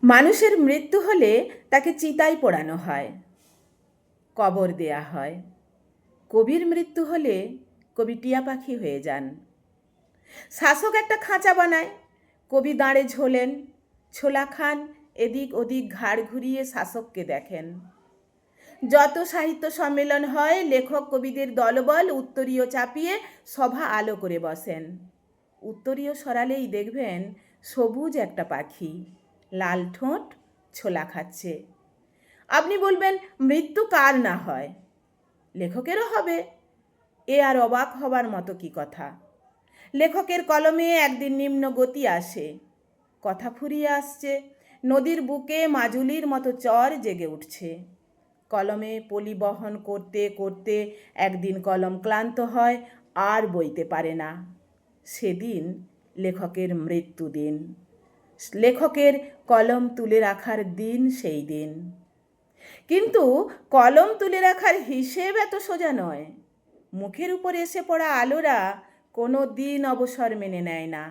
মানুষের মৃত্যু হলে তাকে চিতায় পোড়ানো হয়, কবর দেয়া হয়। কবির মৃত্যু হলে কবি টিয়া পাখি হয়ে যান। শাসক একটা খাঁচা বানায়, কবি দাঁড়ে ঝোলেন, ছোলা খান, এদিক ওদিক ঘাড় ঘুরিয়ে শাসককে দেখেন। যত সাহিত্য সম্মেলন হয়, লেখক কবিদের দলবল উত্তরীয় চাপিয়ে সভা আলো করে বসেন। উত্তরীয় সরালেই দেখবেন সবুজ একটা পাখি, লাল ঠোঁট, ছোলা খাচ্ছে। আপনি বলবেন মৃত্যু কার না হয়, লেখকেরও হবে। এ আর অবাক হবার মতো কি কথা। লেখকের কলমে একদিন নিম্ন গতি আসে, কথা ফুরিয়ে আসছে, নদীর বুকে মাজুলির মতো চর জেগে উঠছে। কলমে পলি বহন করতে করতে একদিন কলম ক্লান্ত হয়, আর বইতে পারে না। সেদিন লেখকের মৃত্যু দিন, লেখকের কলম তুলে রাখার দিন সেই দিন। কিন্তু কলম তুলে রাখার হিসেব এত সোজা নয়। মুখের উপর এসে পড়া আলোরা কোনো দিন অবসর মেনে নেয় না।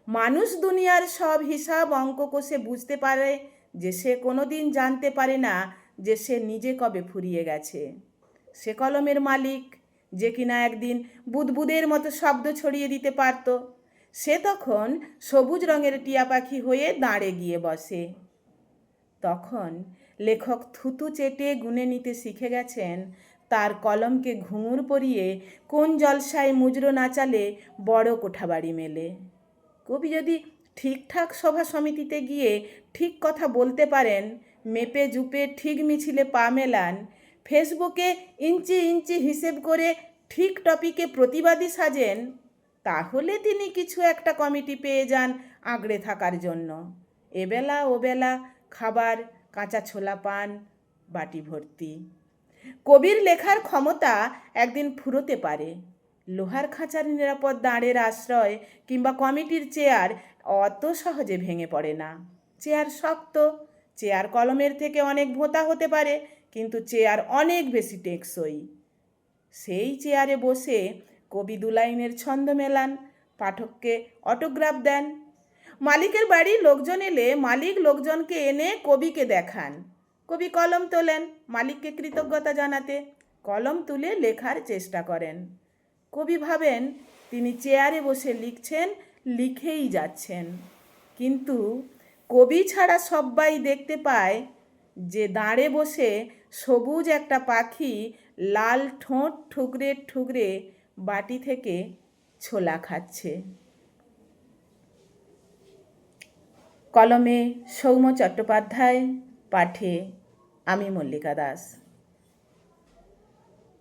মানুষ দুনিয়ার সব হিসাব অঙ্ক কষে বুঝতে পারে যে সে কোনো দিন জানতে পারে না যে সে নিজে কবে ফুরিয়ে গেছে। সে কলমের মালিক, যে কিনা একদিন বুদবুদের মতো শব্দ ছড়িয়ে দিতে পারত। সে তখন সবুজ রঙের টিয়া পাখি হয়ে দাঁড়ে গিয়ে বসে। তখন লেখক থুতু চেটে গুনে নিতে শিখে গেছেন তার কলমকে ঘুঙুর পরিয়ে কোন জলসায় মুজরো নাচালে বড় কোঠাবাড়ি মেলে। কবি যদি ঠিকঠাক সভা সমিতিতে গিয়ে ঠিক কথা বলতে পারেন, মেপে জুপে ঠিক মিছিলে পা মেলান, ফেসবুকে ইঞ্চি ইঞ্চি হিসেব করে ঠিক টপিকে প্রতিবাদী সাজেন, তাহলে তিনি কিছু একটা কমিটি পেয়ে যান আঁকড়ে থাকার জন্য। এবেলা ওবেলা খাবার, কাঁচা ছোলা পান, বাটি ভর্তি। কবির লেখার ক্ষমতা একদিন ফুরোতে পারে। লোহার খাঁচার নিরাপদ দাঁড়ের আশ্রয় কিংবা কমিটির চেয়ার অত সহজে ভেঙে পড়ে না। চেয়ার শক্ত, চেয়ার কলমের থেকে অনেক ভোঁতা হতে পারে, কিন্তু চেয়ার অনেক বেশি টেকসই। সেই চেয়ারে বসে কবি দু লাইনের ছন্দ মেলান, পাঠককে অটোগ্রাফ দেন। মালিকের বাড়ির লোকজন এলে মালিক লোকজনকে এনে কবিকে দেখান। কবি কলম তোলেন মালিককে কৃতজ্ঞতা জানাতে, কলম তুলে লেখার চেষ্টা করেন। কবি ভাবেন তিনি চেয়ারে বসে লিখছেন, লিখেই যাচ্ছেন। কিন্তু কবি ছাড়া সবাই দেখতে পায় যে দাঁড়ে বসে সবুজ একটা পাখি লাল ঠোঁট ঠুকরে ঠুকরে বাটি থেকে ছোলা খাচ্ছে। কলমে সৌম্য চট্টোপাধ্যায়, পাঠে আমি মল্লিকা দাস।